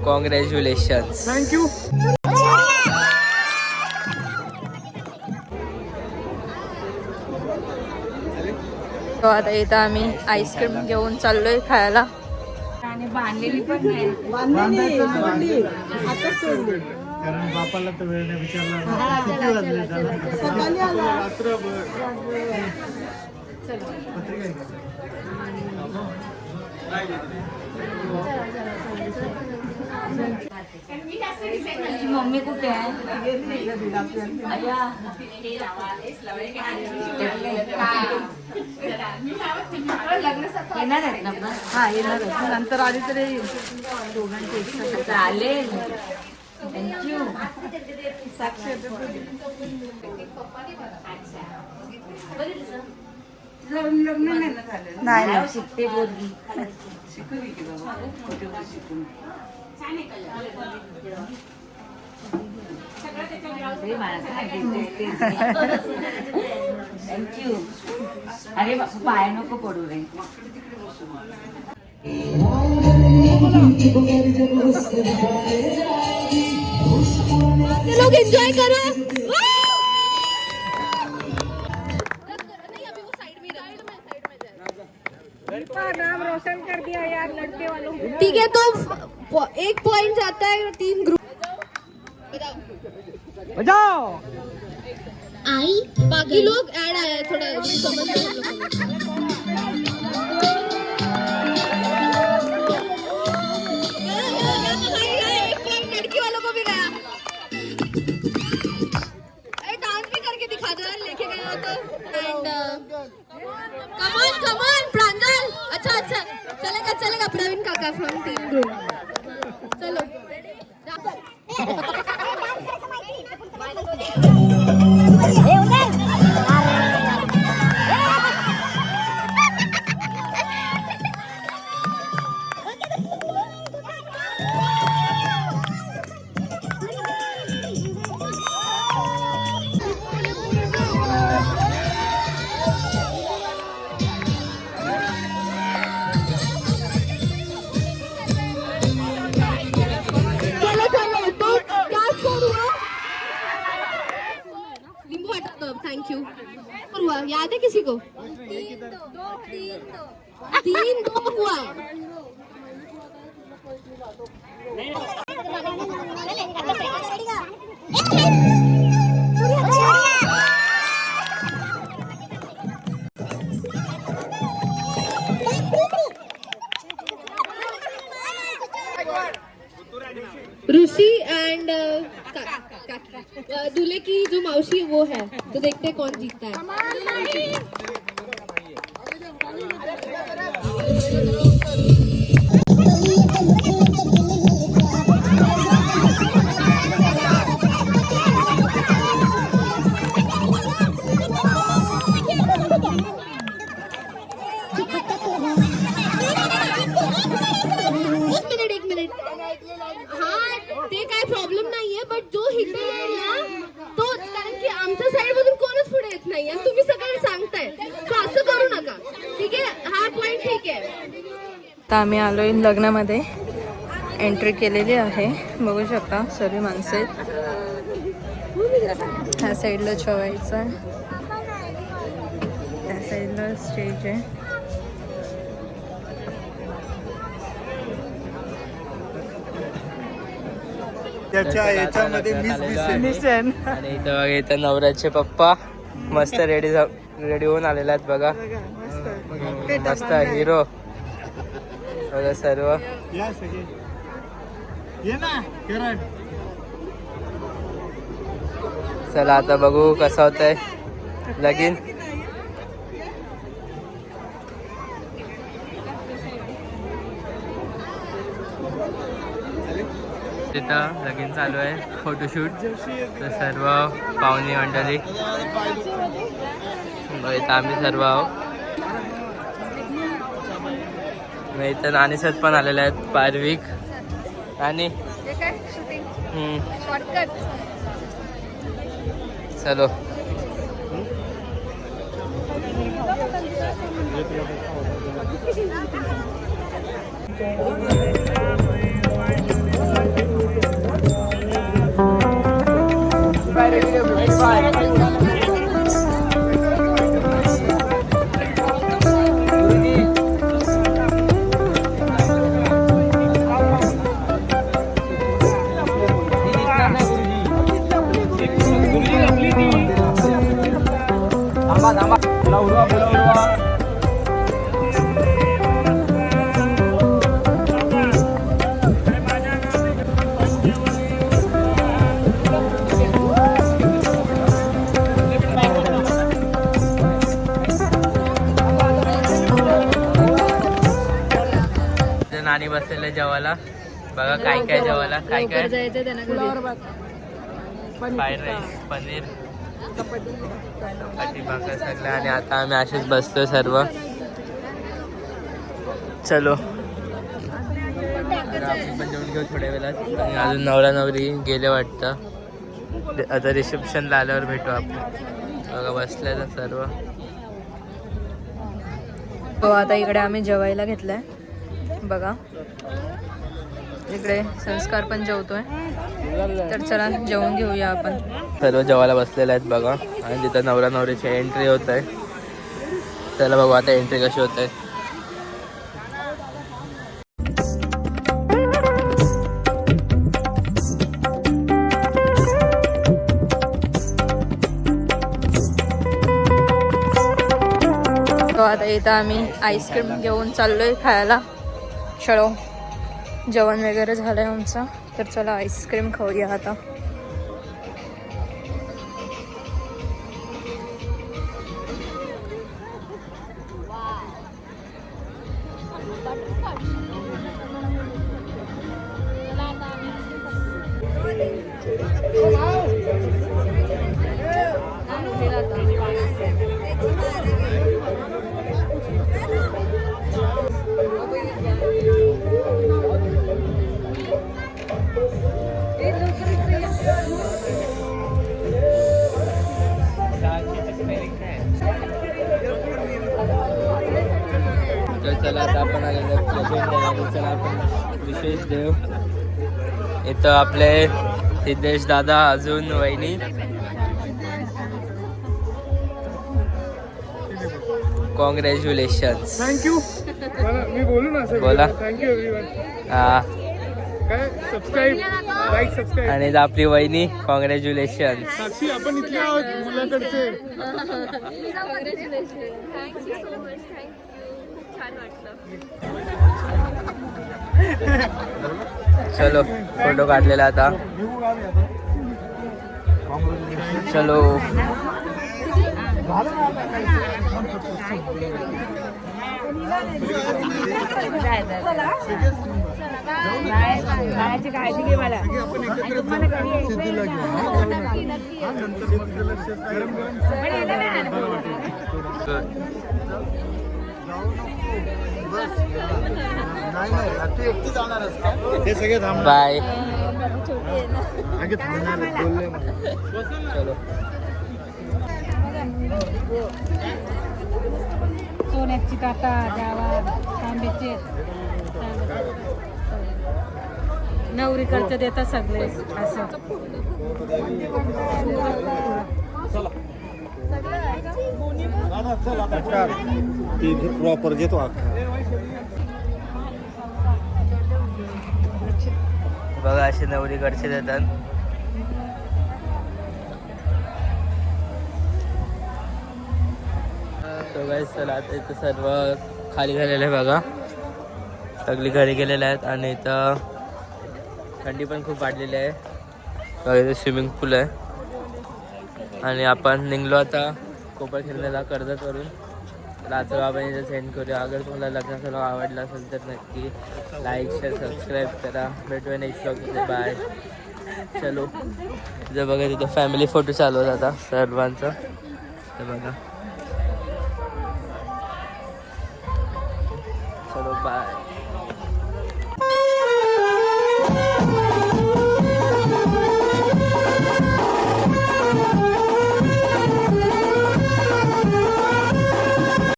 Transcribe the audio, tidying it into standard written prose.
Congratulations. Thank you. तो आता इथं आम्ही आईस्क्रीम घेऊन चाललोय खायला. आणि बांधलेली पण नाही. कारण बापाला तर वेळ नाही विचारला. मम्मी कुठे आहे? येणार आहेत ना? हा येणार नंतर आली तरी दोघांचे चालेल. थँक्यू. लग्न नाही ना झालं. नाही शिकते बोलली. थँक्यू. अरे पाय नको पडू रे. लोग एंजॉय करो. नाम रोशन कर दिया यार लड़के वालों. ठीक है तो 1 पॉइंट जाता है 3 ग्रुप. बजाओ. आई बाकी लोग ऐड आया है थोड़ा समझ लड़की वालों को भी गया. अरे डांस भी करके दिखा दो यार लेके गए हो तो. एंड कमान प्रांजल. अच्छा चलेगा प्रवीण काका फ्रॉम टीम ग्रुप. चलो थैंक यू. हुआ याद है किसी को? 3-2 हुआ. ऋषि एंड दूल्हे की जो मौसी वो है तो देखते हैं कौन जीतता है. एक मिनिट. हाँ ते काय प्रॉब्लेम नाहीये बट जो हिथे येईल ना तो कारण की आमच्या साइड मधून कोणच पुढे येत नाही आणि तुम्ही सगळं सांगताय सो असं करू नका. ठीक आहे हा पॉइंट ठीक आहे. आता आम्ही आलोय लग्नामध्ये. एंट्री केलेली आहे बघू शकता सर्व माणसं आहेत. ह्या साईडला जेवायचं आहे. त्या साईडला स्टेज आहे. त्याच्या याच्यामध्ये मिशन. आणि इथं बघा इथं नवऱ्याचे पप्पा मस्त रेडी होऊन आलेले आहेत बघा. मस्त हिरो बघा सर्व. या सगळे ये ना करण. चला आता बघू कसं होतंय लगीन. तिथं लगीन चालू आहे फोटोशूट. तर सर्व पाहुणे मंडळी इथं आम्ही सर्व आहोत. इथं नानीसर पण आलेले आहेत. पारविक आणि चलो नानी बसलेलं जेवायला बघा काय काय जेवायला काय काय जायचं त्यांना फ्राईड राईस पनीर चपाती भाकर सगळं आणि आता आम्ही असेच बसतोय सर्व चलो आपण पण जेवण घेऊ थोड्या वेळात आणि अजून नवरा नवरी गेले वाटतं आता रिसेप्शनला आल्यावर भेटू आपण बघा बसलेलं सर्व हो आता इकडे आम्ही जेवायला घेतलंय बघा इकडे संस्कार पण जेवतोय तर चला जेवून घेऊया आपण सर्व जेवायला बसलेले आहेत बघा आणि तिथं नवरा नवरीची एंट्री होत आहे चला बघू आता एंट्री कशी होत आहे आता इथं आम्ही आईस्क्रीम घेऊन चाललोय खायला चलो जेवण वगैरे झालंय आमचं तर चला आईस्क्रीम खाऊया आता चला आता आपण चला आपण विशेष देव इथं आपले सिद्धेश दादा अजून वहिनी कॉंग्रॅच्युलेशन्स थँक्यू मी बोलू ना सर बोला. थँक्यू एव्हरीवन हा काय सबस्क्राईब लाईक सबस्क्राईब आणि आपली वहिनी कॉंग्रॅच्युलेशन्स साक्षी आपण इथले आहोत मुलाकडचे चलो फोटो काढलेला आता चलो काळजी घे मला सिद्धीला घेऊ नाही तू एकटी जाणारच का हे सगळे थांबणार बाय आगे थांबणार बोलले चलो सोन्याची काटा गावा तांब्याचे नवरीकडचे देतात सगळे असं प्रॉपर घेतो बघा असे नवरीकडचे देतात सो गाईस चला आता इथं सर्व खाली झालेलं आहे बघा सगळी घरी गेलेले आहेत आणि इथं थंडी पण खूप वाढलेली आहे बघा इथं स्विमिंग पूल आहे आणि आपण निघलो आता कोपर फिरण्याला कर्जतवरून रात्र आपण इथं सेंड करूया अगर तुम्हाला लग्नाचं व्लॉग आवडला असेल तर नक्की लाईक शेअर सबस्क्राईब करा भेटूया नेक्स्ट व्लॉगमध्ये बाय चलो इथं बघा तिथं फॅमिली फोटो चालू होता आता सर्वांचं तर बघा चलो बाय